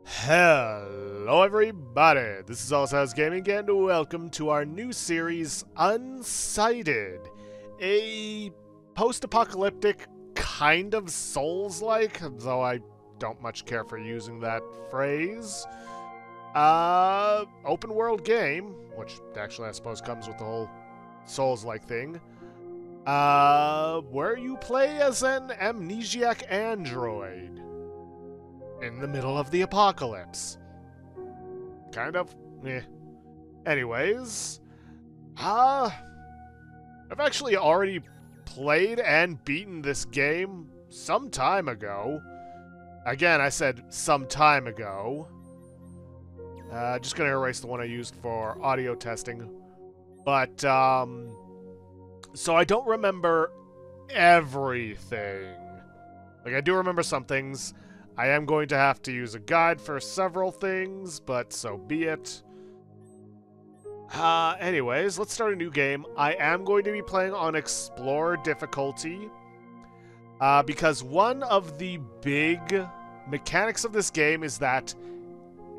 Hello everybody, this is Unsighted Gaming and welcome to our new series, Unsighted. A post-apocalyptic kind of Souls-like, though I don't much care for using that phrase. Open world game, which actually I suppose comes with the whole Souls-like thing. Where you play as an amnesiac android in the middle of the apocalypse. Kind of. Anyways, I've actually already played and beaten this game some time ago. Again, I said some time ago. Just gonna erase the one I used for audio testing. But, so I don't remember everything. Like, I do remember some things. I am going to have to use a guide for several things, but so be it. Anyways, let's start a new game. I am going to be playing on Explorer difficulty, because one of the big mechanics of this game is that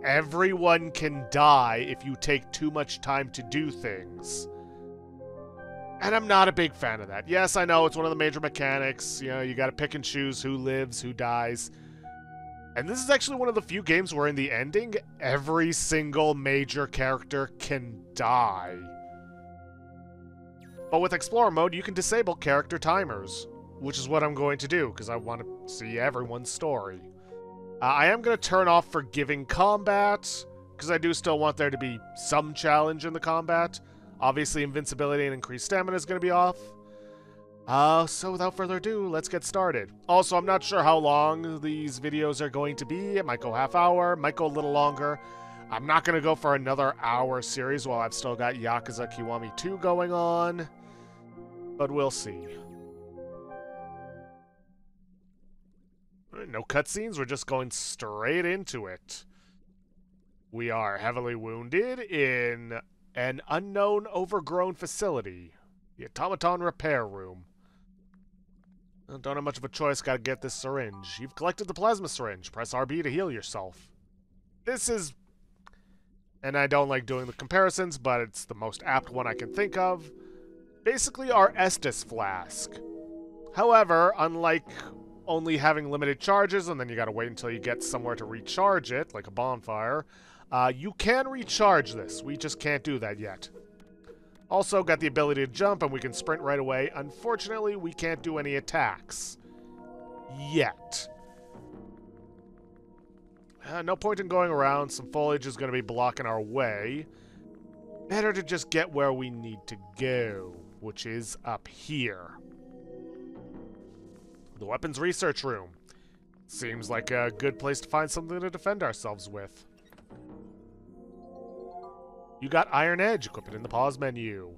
everyone can die if you take too much time to do things. And I'm not a big fan of that. Yes, I know it's one of the major mechanics. You know, you gotta pick and choose who lives, who dies. And this is actually one of the few games where in the ending, every single major character can die. But with Explorer mode, you can disable character timers, which is what I'm going to do, because I want to see everyone's story. I am going to turn off forgiving combat, because I do still want there to be some challenge in the combat. Obviously, invincibility and increased stamina is going to be off. So without further ado, let's get started. Also, I'm not sure how long these videos are going to be. It might go half hour, might go a little longer. I'm not going to go for another hour series while I've still got Yakuza Kiwami 2 going on. But we'll see. No cutscenes, we're just going straight into it. We are heavily wounded in an unknown overgrown facility. The Automaton repair room. Don't have much of a choice, gotta get this syringe. You've collected the plasma syringe. Press RB to heal yourself. This is... and I don't like doing the comparisons, but it's the most apt one I can think of. Basically our Estus flask. However, unlike only having limited charges, and then you gotta wait until you get somewhere to recharge it, like a bonfire, you can recharge this. We just can't do that yet. Also, got the ability to jump, and we can sprint right away. Unfortunately, we can't do any attacks. Yet. No point in going around. Some foliage is going to be blocking our way. Better to just get where we need to go, which is up here. The weapons research room. Seems like a good place to find something to defend ourselves with. You got Iron Edge. Equip it in the pause menu.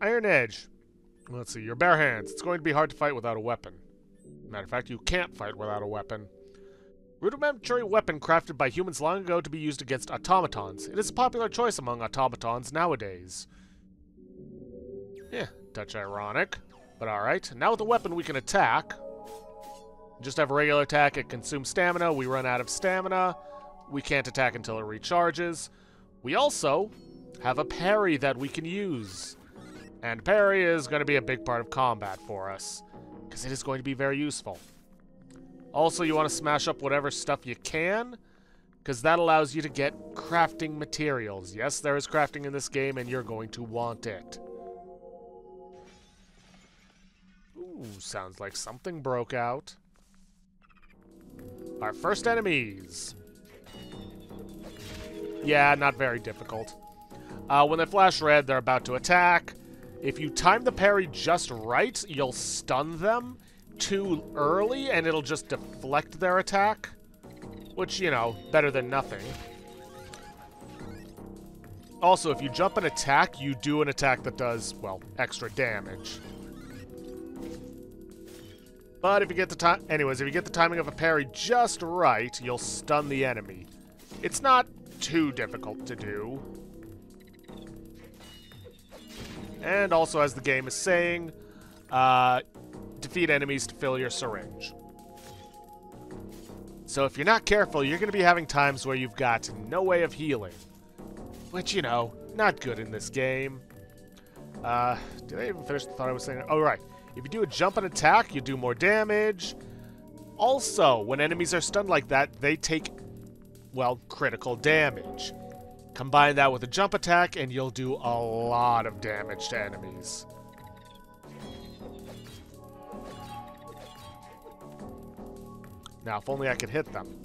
Iron Edge. Let's see. Your bare hands. It's going to be hard to fight without a weapon. Matter of fact, you can't fight without a weapon. Rudimentary weapon crafted by humans long ago to be used against automatons. It is a popular choice among automatons nowadays. Yeah, touch ironic. But alright. Now with a weapon we can attack. Just have a regular attack. It consumes stamina. We run out of stamina. We can't attack until it recharges. We also have a parry that we can use. And parry is going to be a big part of combat for us, because it is going to be very useful. Also, you want to smash up whatever stuff you can, because that allows you to get crafting materials. Yes, there is crafting in this game, and you're going to want it. Ooh, sounds like something broke out. Our first enemies. Yeah, not very difficult. When they flash red, they're about to attack. If you time the parry just right, you'll stun them too early, and it'll just deflect their attack. Which, you know, better than nothing. Also, if you jump an attack, you do an attack that does, well, extra damage. But if you get the if you get the timing of a parry just right, you'll stun the enemy. It's not too difficult to do. And also, as the game is saying, defeat enemies to fill your syringe. So if you're not careful, you're going to be having times where you've got no way of healing. Which, you know, not good in this game. Did I even finish the thought I was saying? Oh, right. If you do a jump and attack, you do more damage. Also, when enemies are stunned like that, they take, well, critical damage. Combine that with a jump attack, and you'll do a lot of damage to enemies. Now, if only I could hit them.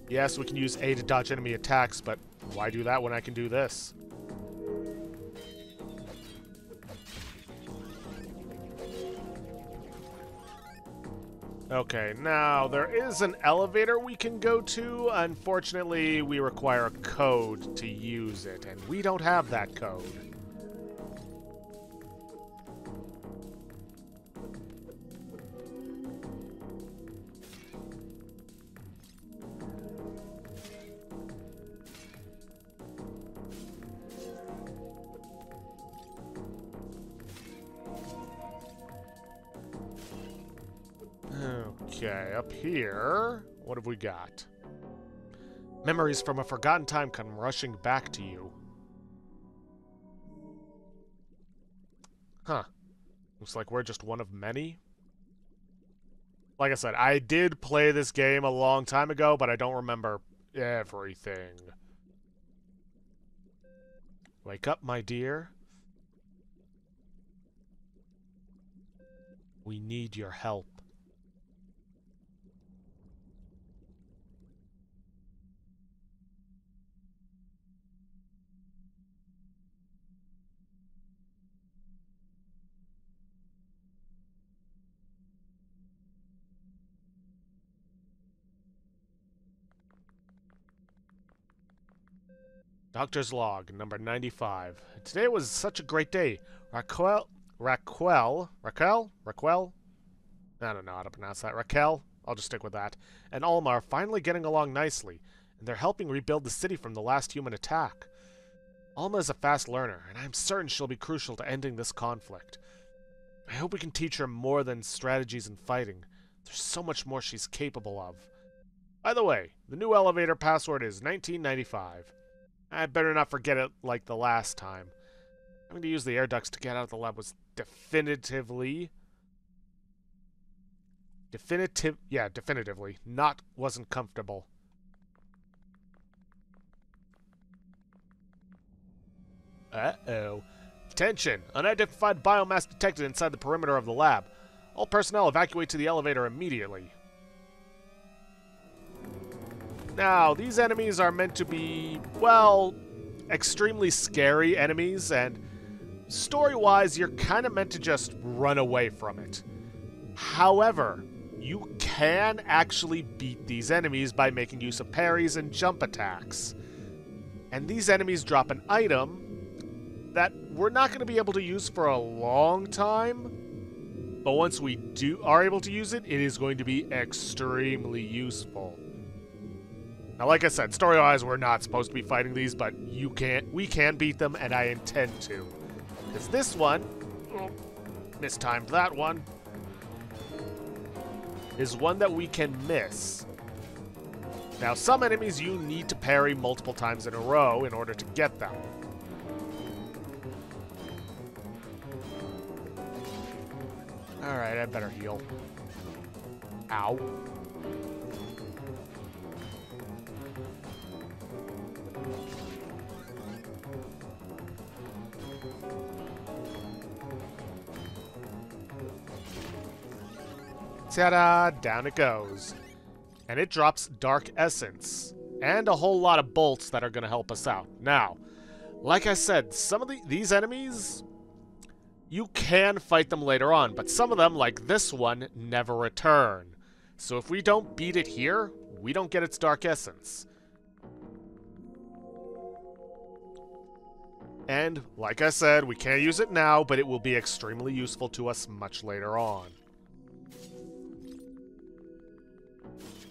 Yes, we can use A to dodge enemy attacks, but why do that when I can do this? Okay, now there is an elevator we can go to. Unfortunately, we require a code to use it, and we don't have that code. Okay, up here, what have we got? Memories from a forgotten time come rushing back to you. Huh. Looks like we're just one of many. Like I said, I did play this game a long time ago, but I don't remember everything. Wake up, my dear. We need your help. Doctor's log, number 95. Today was such a great day. Raquel? I don't know how to pronounce that. Raquel? I'll just stick with that. And Alma are finally getting along nicely, and they're helping rebuild the city from the last human attack. Alma is a fast learner, and I'm certain she'll be crucial to ending this conflict. I hope we can teach her more than strategies and fighting. There's so much more she's capable of. By the way, the new elevator password is 1995. I better not forget it like the last time. Having to use the air ducts to get out of the lab was definitively wasn't comfortable. Uh-oh. Attention! Unidentified biomass detected inside the perimeter of the lab. All personnel evacuate to the elevator immediately. Now, these enemies are meant to be, well, extremely scary enemies, and story-wise, you're kind of meant to just run away from it. However, you can actually beat these enemies by making use of parries and jump attacks. And these enemies drop an item that we're not going to be able to use for a long time, but once we are able to use it, it is going to be extremely useful. Now, like I said, story-wise, we're not supposed to be fighting these, but we can beat them, and I intend to. Because this one, mistimed that one, is one that we can miss. Now, some enemies you need to parry multiple times in a row in order to get them. Alright, I better heal. Ow. Ta-da! Down it goes. And it drops Dark Essence. And a whole lot of bolts that are going to help us out. Now, like I said, some of these enemies, you can fight them later on, but some of them, like this one, never return. So if we don't beat it here, we don't get its Dark Essence. And, like I said, we can't use it now, but it will be extremely useful to us much later on.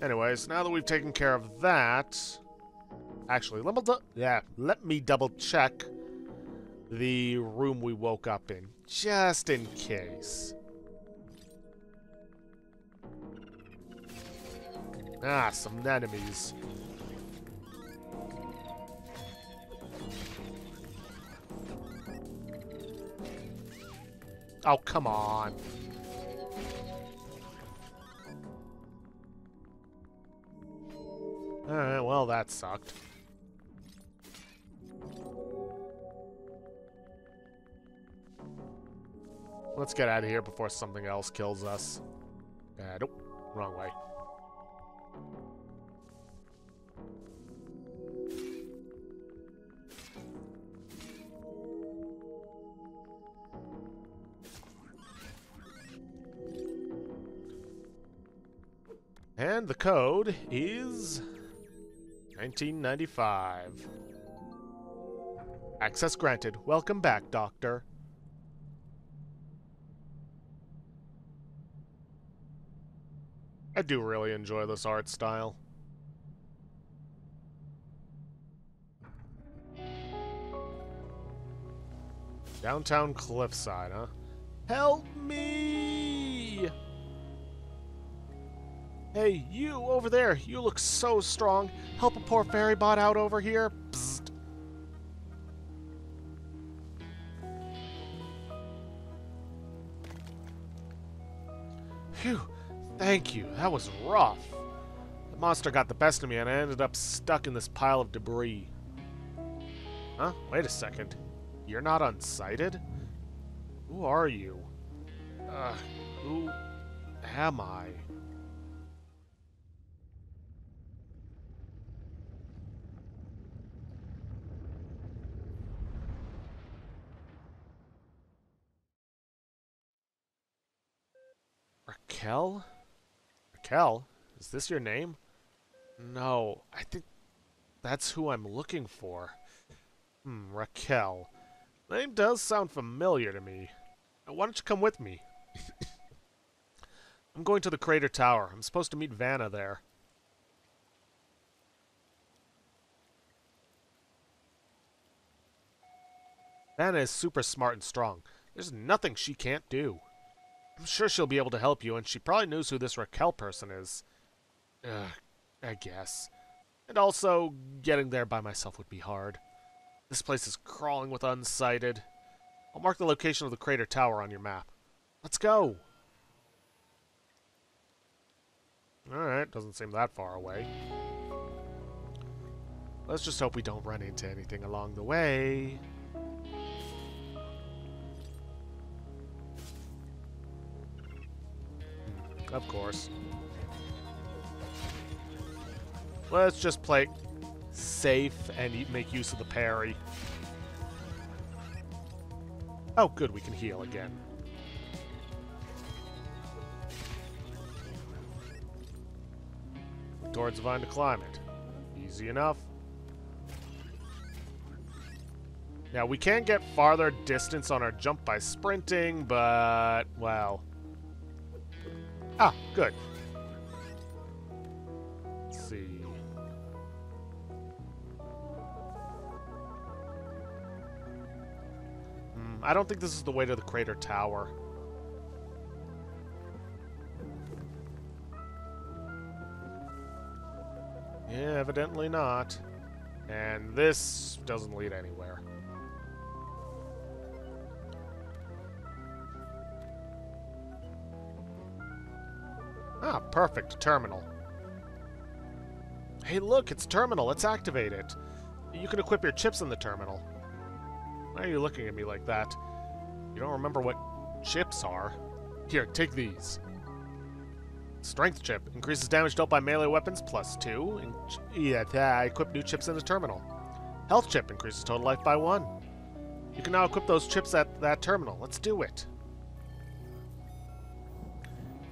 Anyways, now that we've taken care of that... Actually, let me double check. the room we woke up in, just in case. Ah, some enemies. Oh, come on. Alright, well, that sucked. Let's get out of here before something else kills us. Nope. Wrong way. And the code is 1995. Access granted. Welcome back, Doctor. I do really enjoy this art style. Downtown Cliffside, huh? Help me! Hey, you over there! You look so strong! Help a poor fairy bot out over here! Psst. Phew! Thank you, that was rough. The monster got the best of me and I ended up stuck in this pile of debris. Huh? Wait a second. You're not Unsighted? Who are you? Who am I? Raquel? Raquel? Is this your name? No, I think that's who I'm looking for. Raquel. The name does sound familiar to me. Why don't you come with me? I'm going to the Crater Tower. I'm supposed to meet Vanna there. Vanna is super smart and strong. There's nothing she can't do. I'm sure she'll be able to help you, and she probably knows who this Raquel person is. I guess. And also, getting there by myself would be hard. This place is crawling with Unsighted. I'll mark the location of the Crater Tower on your map. Let's go! Alright, doesn't seem that far away. Let's just hope we don't run into anything along the way. Of course. Let's just play safe and make use of the parry. Oh, good, we can heal again. Towards the vine to climb it. Easy enough. Now, we can get farther distance on our jump by sprinting, but, well... Ah, good. Let's see. I don't think this is the way to the Crater Tower. Yeah, evidently not. And this doesn't lead anywhere. Ah, perfect. Terminal. Hey, look, it's terminal. Let's activate it. You can equip your chips in the terminal. Why are you looking at me like that? You don't remember what chips are? Here, take these. Strength chip. Increases damage dealt by melee weapons +2. I equip new chips in the terminal. Health chip. Increases total life by 1. You can now equip those chips at that terminal. Let's do it.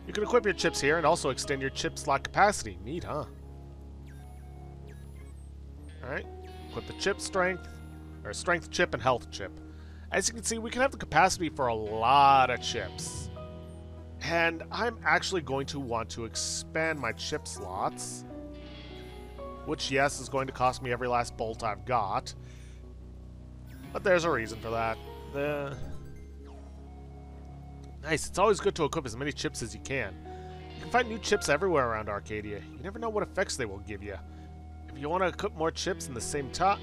You can equip your chips here and also extend your chip slot capacity. Neat, huh? Alright. Equip the chip strength, or strength chip and health chip. As you can see, we can have the capacity for a lot of chips. And I'm actually going to want to expand my chip slots. Which, yes, is going to cost me every last bolt I've got. But there's a reason for that. Nice, it's always good to equip as many chips as you can. You can find new chips everywhere around Arcadia. You never know what effects they will give you. If you want to equip more chips at the same time,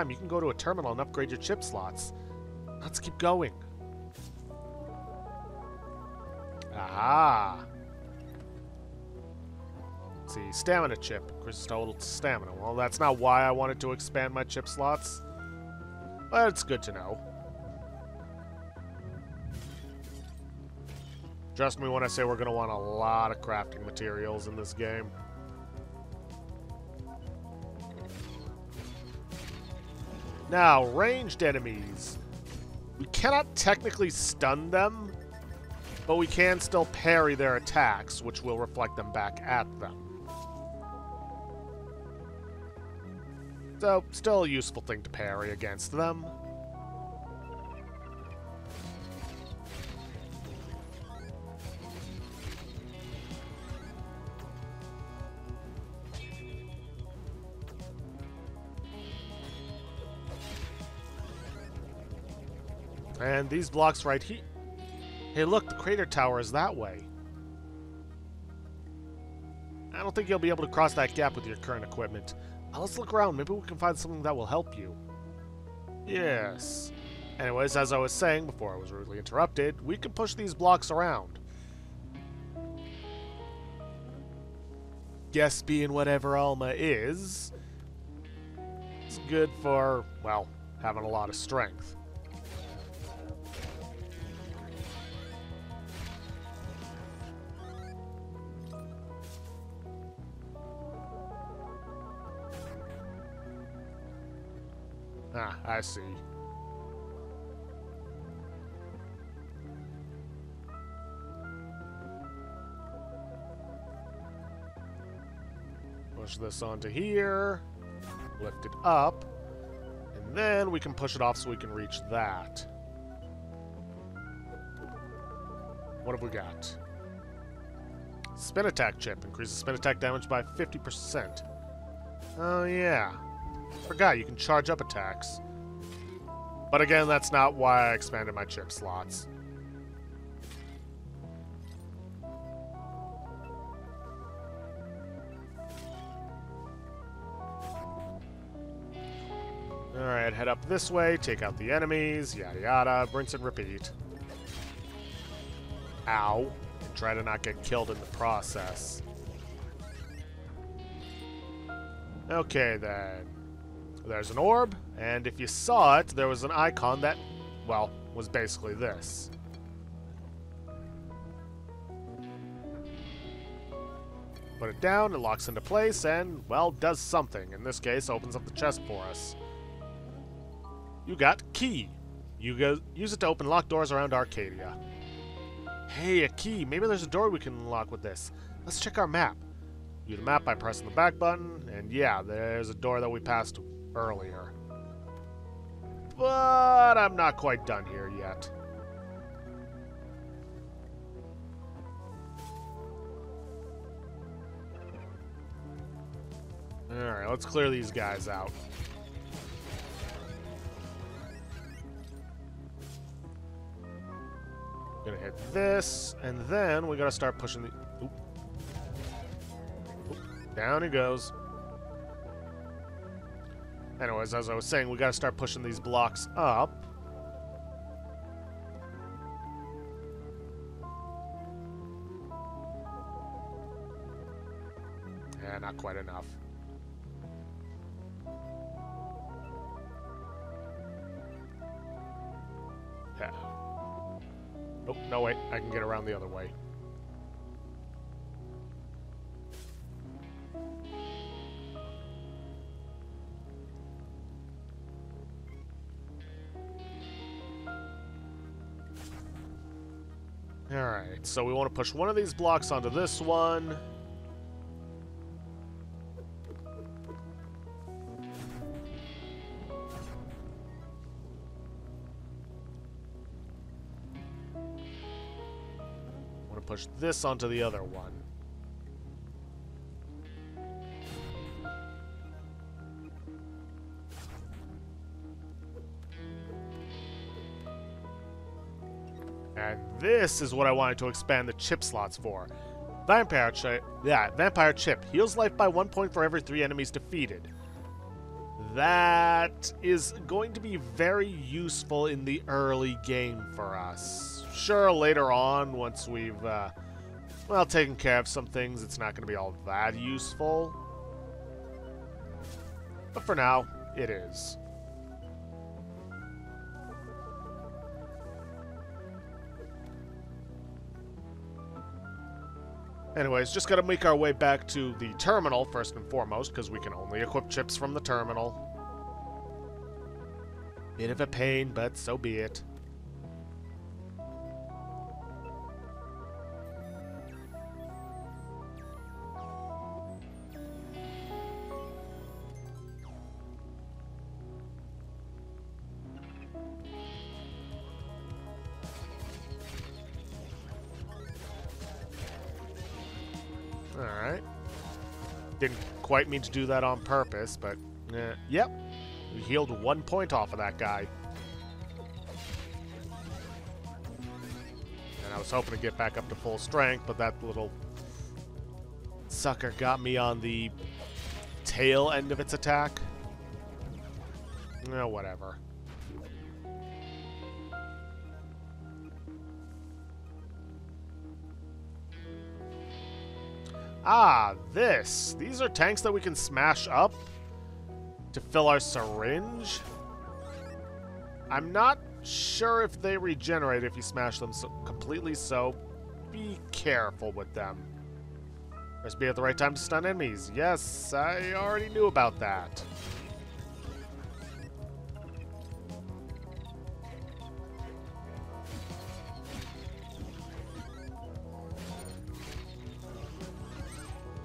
you can go to a terminal and upgrade your chip slots. Let's keep going. Aha! Let's see, stamina chip. Increases total stamina. Well, that's not why I wanted to expand my chip slots. But it's good to know. Trust me when I say we're going to want a lot of crafting materials in this game. Now, ranged enemies. We cannot technically stun them, but we can still parry their attacks, which will reflect them back at them. So, still a useful thing to parry against them. And these blocks right here. Hey, look, the crater tower is that way. I don't think you'll be able to cross that gap with your current equipment. Let's look around. Maybe we can find something that will help you. Yes. Anyways, as I was saying before I was rudely interrupted, we can push these blocks around. Guess being whatever Alma is, it's good for, well, having a lot of strength. Ah, I see. Push this onto here, lift it up, and then we can push it off so we can reach that. What have we got? Spin attack chip. Increases spin attack damage by 50%. Oh, yeah. Forgot you can charge up attacks. But again, that's not why I expanded my chip slots. Alright, head up this way, take out the enemies, yada yada, rinse and repeat. Ow. And try to not get killed in the process. Okay, then. There's an orb, and if you saw it, there was an icon that, well, was basically this. Put it down, it locks into place, and, well, does something. In this case, opens up the chest for us. You got key. You use it to open locked doors around Arcadia. Hey, a key. Maybe there's a door we can unlock with this. Let's check our map. View the map by pressing the back button, and yeah, there's a door that we passed earlier. But I'm not quite done here yet. Alright, let's clear these guys out. Gonna hit this, and then we gotta start pushing the... Oop. Oop. Down he goes. Anyways, as I was saying, we gotta start pushing these blocks up. Yeah, not quite enough. Yeah. Oh, no, wait. I can get around the other way. Alright, so we want to push one of these blocks onto this one. Want to push this onto the other one. And this is what I wanted to expand the chip slots for. Vampire chip. Yeah, vampire chip. Heals life by 1 point for every 3 enemies defeated. That is going to be very useful in the early game for us. Sure, later on, once we've, well, taken care of some things, it's not going to be all that useful. But for now, it is. Anyways, just gotta make our way back to the terminal, first and foremost, because we can only equip chips from the terminal. Bit of a pain, but so be it. Alright. Didn't quite mean to do that on purpose, but yep. We healed 1 point off of that guy. And I was hoping to get back up to full strength, but that little sucker got me on the tail end of its attack. Whatever. Ah, this. These are tanks that we can smash up to fill our syringe. I'm not sure if they regenerate if you smash them completely, so be careful with them. Press B at the right time to stun enemies. Yes, I already knew about that.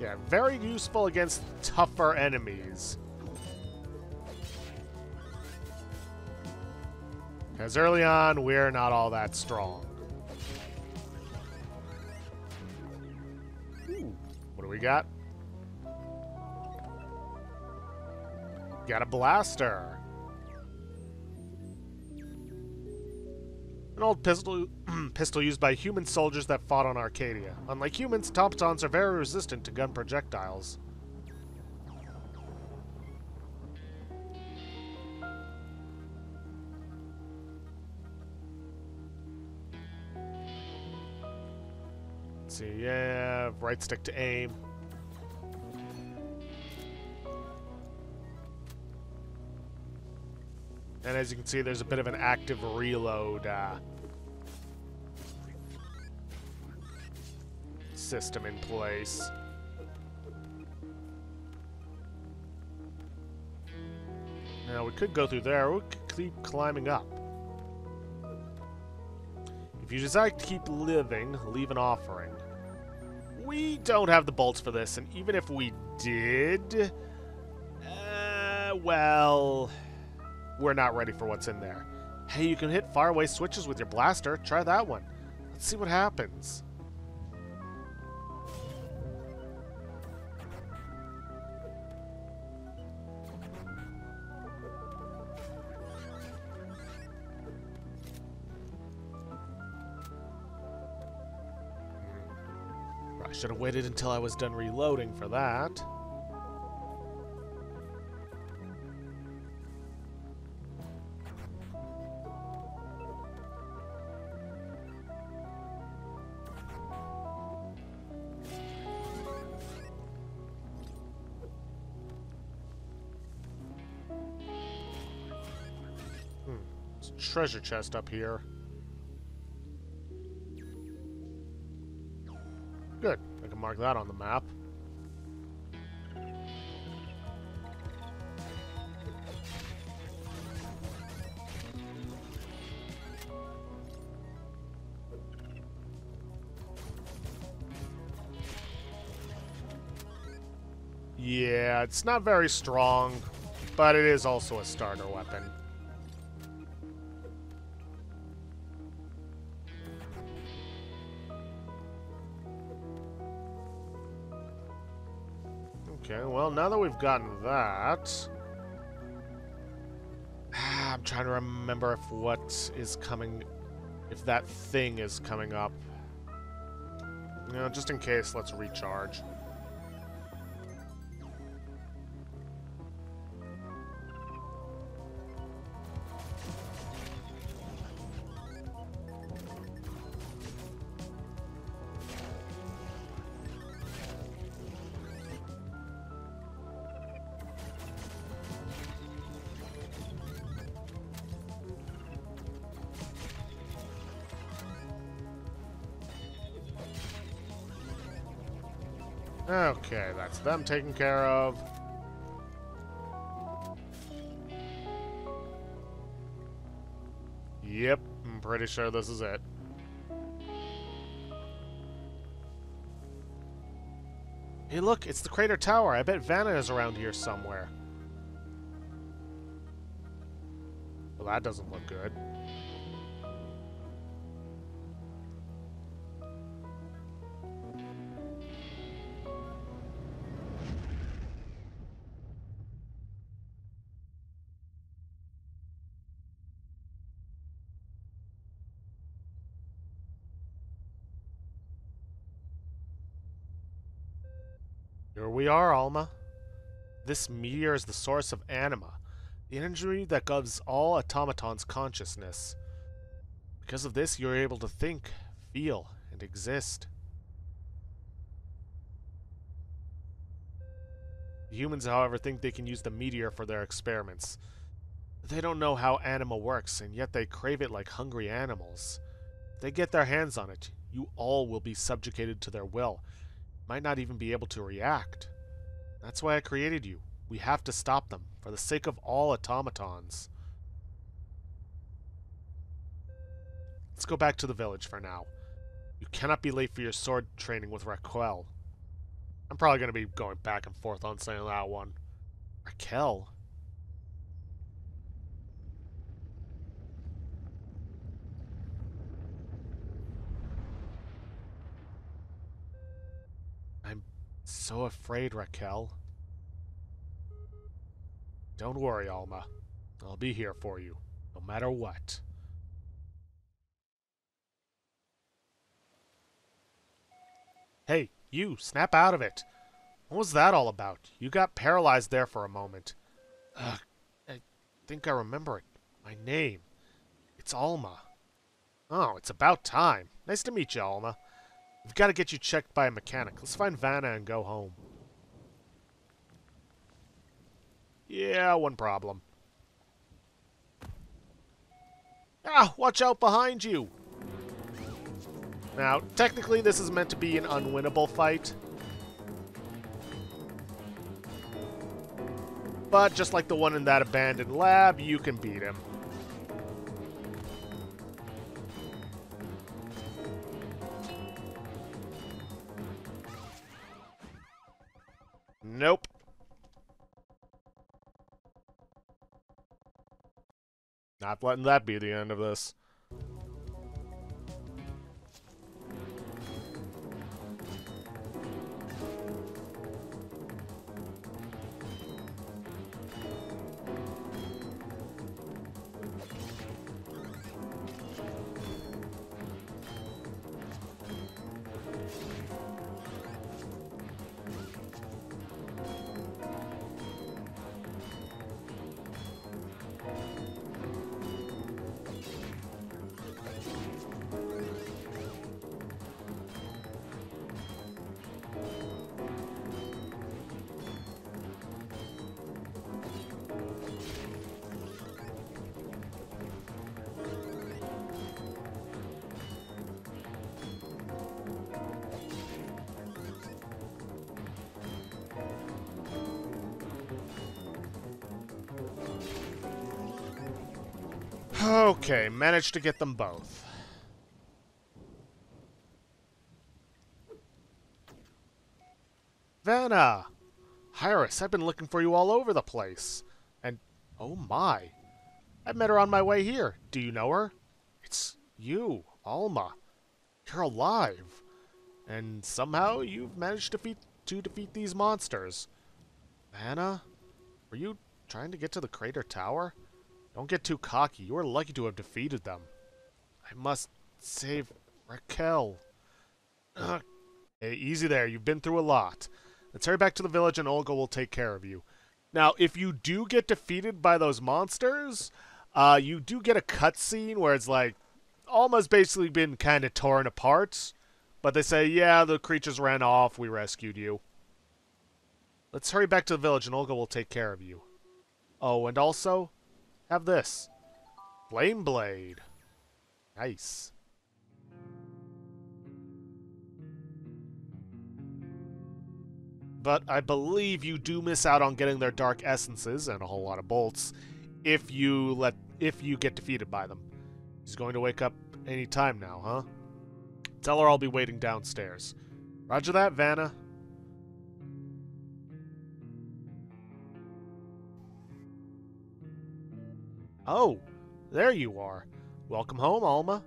Yeah, very useful against tougher enemies. Because early on, we're not all that strong. Ooh, what do we got? Got a blaster. An old pistol used by human soldiers that fought on Arcadia. Unlike humans, automatons are very resistant to gun projectiles. Let's see, yeah, right stick to aim. And as you can see, there's a bit of an active reload system in place. Now, we could go through there, or we could keep climbing up. If you decide to keep living, leave an offering. We don't have the bolts for this, and even if we did, well, we're not ready for what's in there. Hey, you can hit faraway switches with your blaster. Try that one. Let's see what happens. I should have waited until I was done reloading for that. There's a treasure chest up here. Good. I can mark that on the map. Yeah, it's not very strong, but it is also a starter weapon. Okay, well, now that we've gotten that... I'm trying to remember if what is coming if that thing is coming up. You know, just in case, let's recharge. Okay, that's them taken care of. Yep, I'm pretty sure this is it. Hey look, it's the crater tower. I bet Vanna is around here somewhere. Well, that doesn't look good. Here we are, Alma. This meteor is the source of anima, the energy that gives all automatons consciousness. Because of this, you're able to think, feel, and exist. The humans, however, think they can use the meteor for their experiments. They don't know how anima works, and yet they crave it like hungry animals. If they get their hands on it, you all will be subjugated to their will. Might not even be able to react. That's why I created you. We have to stop them, for the sake of all automatons. Let's go back to the village for now. You cannot be late for your sword training with Raquel. I'm probably going to be going back and forth on saying that one. Raquel? I'm so afraid, Raquel. Don't worry, Alma. I'll be here for you, no matter what. Hey, you, snap out of it. What was that all about? You got paralyzed there for a moment. Ugh, I think I remember it. My name. It's Alma. Oh, it's about time. Nice to meet you, Alma. We've got to get you checked by a mechanic. Let's find Vanna and go home. Yeah, one problem. Ah, watch out behind you! Now, technically this is meant to be an unwinnable fight. But just like the one in that abandoned lab, you can beat him. Nope. Not letting that be the end of this. Okay, managed to get them both. Vanna! Iris, I've been looking for you all over the place. And, oh my. I met her on my way here. Do you know her? It's you, Alma. You're alive. And somehow you've managed to defeat these monsters. Vanna? Were you trying to get to the crater tower? Don't get too cocky. You are lucky to have defeated them. I must save Raquel. Ugh. Hey, easy there. You've been through a lot. Let's hurry back to the village and Olga will take care of you. Now, if you do get defeated by those monsters, you do get a cutscene where it's like, Alma's basically been kind of torn apart. But they say, yeah, the creatures ran off, we rescued you. Let's hurry back to the village and Olga will take care of you. Oh, and also, have this. Flame Blade. Nice. But I believe you do miss out on getting their dark essences and a whole lot of bolts if you get defeated by them. She's going to wake up any time now, huh? Tell her I'll be waiting downstairs. Roger that, Vanna. Oh, there you are. Welcome home, Alma.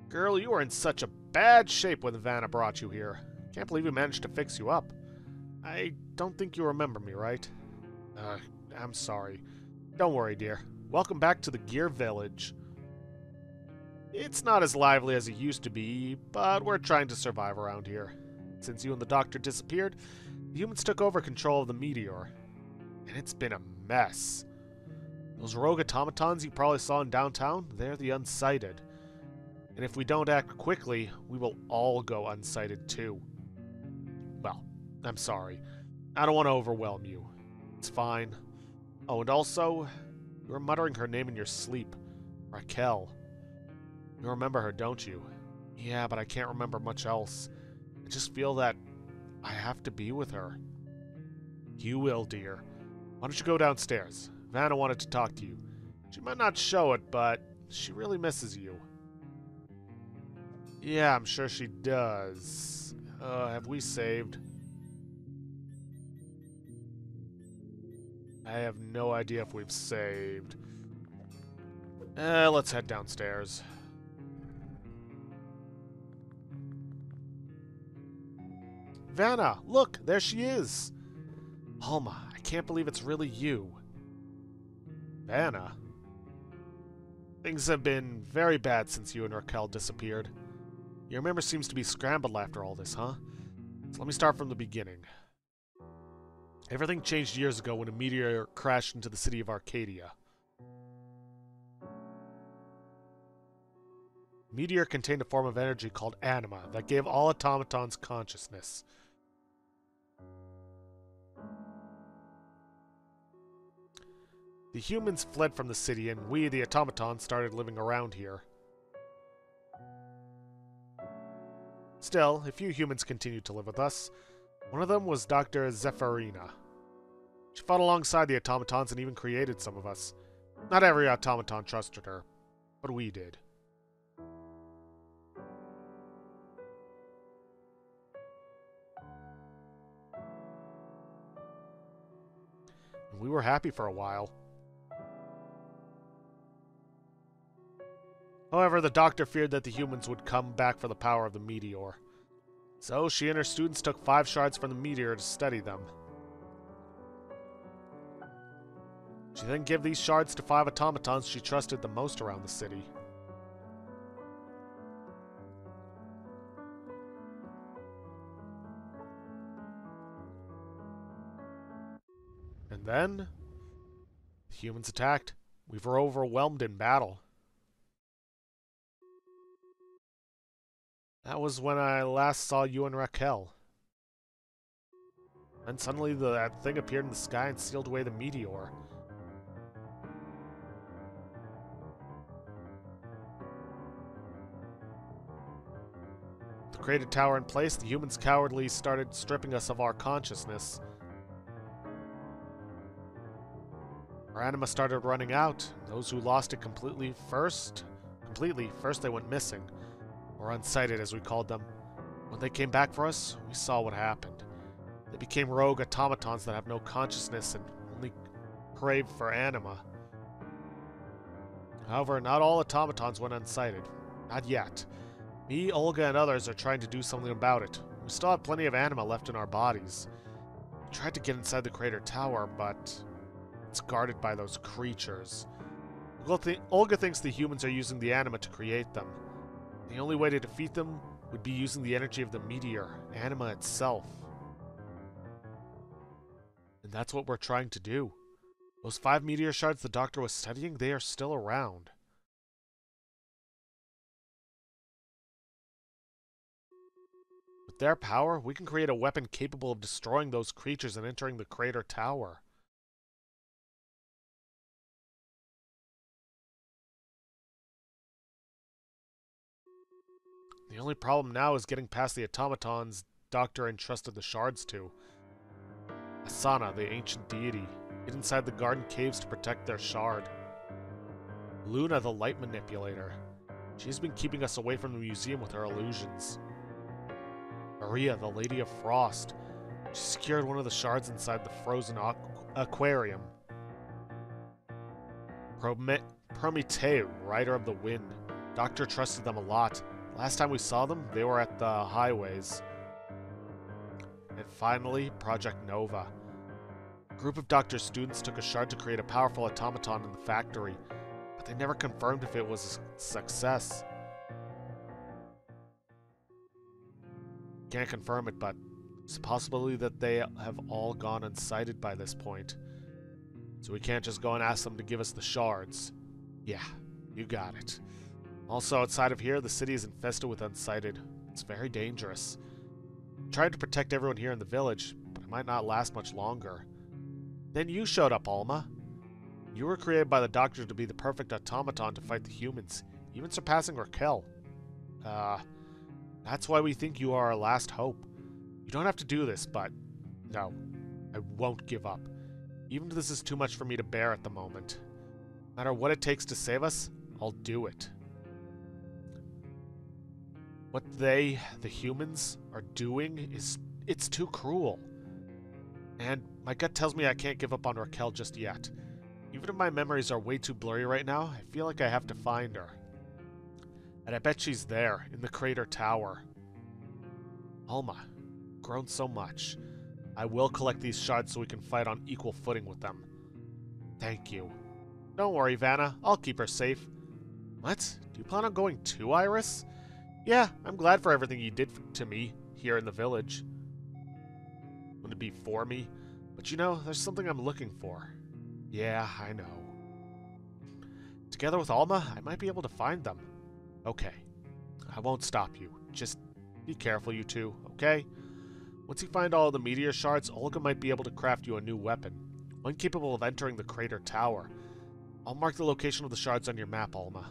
Girl, you were in such a bad shape when Vanna brought you here. Can't believe we managed to fix you up. I don't think you remember me, right? I'm sorry. Don't worry, dear. Welcome back to the Gear Village. It's not as lively as it used to be, but we're trying to survive around here. Since you and the doctor disappeared, the humans took over control of the meteor. And it's been a mess. Those rogue automatons you probably saw in downtown, they're the Unsighted. And if we don't act quickly, we will all go Unsighted too. Well, I'm sorry. I don't want to overwhelm you. It's fine. Oh, and also, you were muttering her name in your sleep. Raquel. You remember her, don't you? Yeah, but I can't remember much else. I just feel that I have to be with her. You will, dear. Why don't you go downstairs? Vanna wanted to talk to you. She might not show it, but she really misses you. Yeah, I'm sure she does. Have we saved? I have no idea if we've saved. Let's head downstairs. Vanna, look, there she is. Alma, I can't believe it's really you. Vanna? Things have been very bad since you and Raquel disappeared. Your memory seems to be scrambled after all this, huh? So let me start from the beginning. Everything changed years ago when a meteor crashed into the city of Arcadia. The meteor contained a form of energy called anima that gave all automatons consciousness. The humans fled from the city, and we, the automatons, started living around here. Still, a few humans continued to live with us. One of them was Dr. Zephyrina. She fought alongside the automatons and even created some of us. Not every automaton trusted her, but we did. And we were happy for a while. However, the doctor feared that the humans would come back for the power of the meteor. So she and her students took 5 shards from the meteor to study them. She then gave these shards to 5 automatons she trusted the most around the city. And then, the humans attacked. We were overwhelmed in battle. That was when I last saw you and Raquel. And suddenly that thing appeared in the sky and sealed away the meteor. To create a tower in place, the humans cowardly started stripping us of our consciousness. Our anima started running out. Those who lost it first they went missing. Or Unsighted, as we called them. When they came back for us, we saw what happened. They became rogue automatons that have no consciousness and only crave for anima. However, not all automatons went Unsighted. Not yet. Me, Olga, and others are trying to do something about it. We still have plenty of anima left in our bodies. We tried to get inside the crater tower, but it's guarded by those creatures. Olga thinks the humans are using the anima to create them. The only way to defeat them would be using the energy of the meteor, Anima itself. And that's what we're trying to do. Those 5 meteor shards the Doctor was studying, they are still around. With their power, we can create a weapon capable of destroying those creatures and entering the crater tower. The only problem now is getting past the automatons Doctor entrusted the shards to. Asana, the ancient deity, hid inside the garden caves to protect their shard. Luna, the light manipulator. She's been keeping us away from the museum with her illusions. Maria, the Lady of Frost. She secured one of the shards inside the frozen aquarium. Prometeu, Rider of the Wind. Doctor trusted them a lot. Last time we saw them, they were at the highways. And finally, Project Nova. A group of Doctor's students took a shard to create a powerful automaton in the factory, but they never confirmed if it was a success. Can't confirm it, but it's a possibility that they have all gone unsighted by this point. So we can't just go and ask them to give us the shards. Yeah, you got it. Also, outside of here, the city is infested with Unsighted. It's very dangerous. I tried to protect everyone here in the village, but it might not last much longer. Then you showed up, Alma. You were created by the Doctor to be the perfect automaton to fight the humans, even surpassing Raquel. That's why we think you are our last hope. You don't have to do this, but no, I won't give up. Even if this is too much for me to bear at the moment. No matter what it takes to save us, I'll do it. What they, the humans, are doing it's too cruel. And my gut tells me I can't give up on Raquel just yet. Even if my memories are way too blurry right now, I feel like I have to find her. And I bet she's there, in the crater tower. Alma, grown so much. I will collect these shards so we can fight on equal footing with them. Thank you. Don't worry, Vanna. I'll keep her safe. What? Do you plan on going too, Iris? Yeah, I'm glad for everything you did to me here in the village. Wouldn't it be for me? But you know, there's something I'm looking for. Yeah, I know. Together with Alma, I might be able to find them. Okay. I won't stop you. Just be careful, you two, okay? Once you find all the meteor shards, Olga might be able to craft you a new weapon. One capable of entering the crater tower. I'll mark the location of the shards on your map, Alma.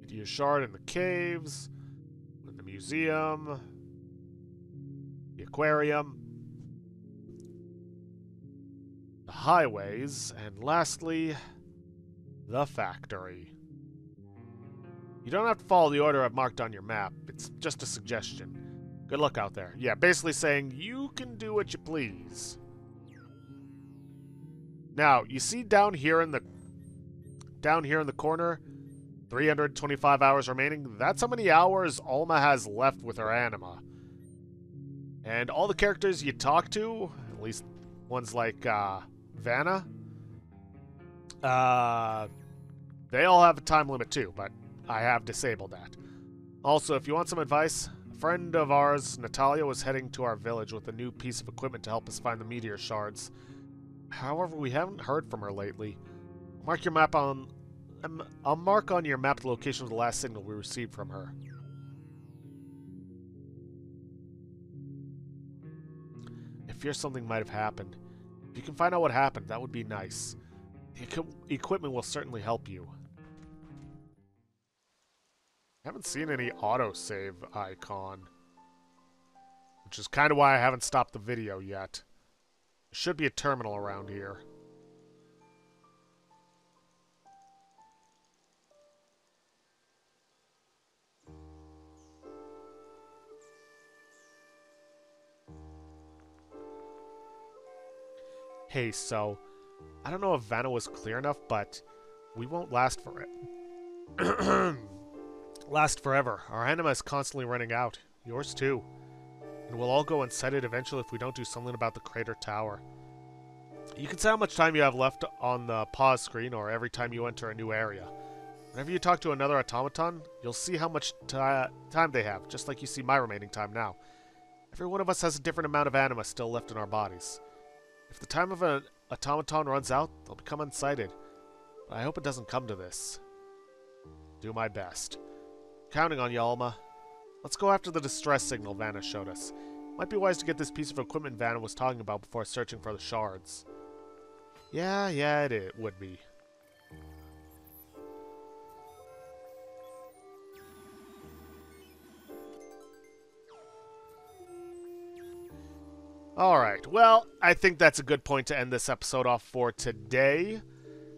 Meteor shard in the caves, in the museum, the aquarium, the highways, and lastly, the factory. You don't have to follow the order I've marked on your map. It's just a suggestion. Good luck out there. Yeah, basically saying you can do what you please. Now, you see down here in the corner, 325 hours remaining. That's how many hours Alma has left with her anima. And all the characters you talk to, at least ones like Vanna, they all have a time limit too, but I have disabled that. Also, if you want some advice, a friend of ours, Natalia, was heading to our village with a new piece of equipment to help us find the meteor shards. However, we haven't heard from her lately. I'll mark on your map the location of the last signal we received from her. I fear something might have happened. If you can find out what happened, that would be nice. The equipment will certainly help you. I haven't seen any autosave icon, which is kind of why I haven't stopped the video yet. There should be a terminal around here. Hey, so, I don't know if Vanna was clear enough, but we won't last for it. Last forever. Our anima is constantly running out. Yours too. And we'll all go unsighted eventually if we don't do something about the crater tower. You can say how much time you have left on the pause screen or every time you enter a new area. Whenever you talk to another automaton, you'll see how much time they have, just like you see my remaining time now. Every one of us has a different amount of anima still left in our bodies. If the time of an automaton runs out, they'll become unsighted. But I hope it doesn't come to this. Do my best. Counting on you, Alma. Let's go after the distress signal Vanna showed us. Might be wise to get this piece of equipment Vanna was talking about before searching for the shards. Yeah, it would be. Alright, well, I think that's a good point to end this episode off for today.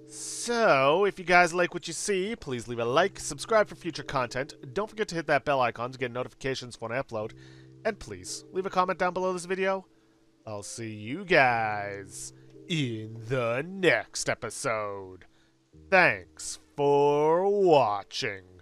So, if you guys like what you see, please leave a like, subscribe for future content, don't forget to hit that bell icon to get notifications when I upload, and please, leave a comment down below this video. I'll see you guys in the next episode. Thanks for watching.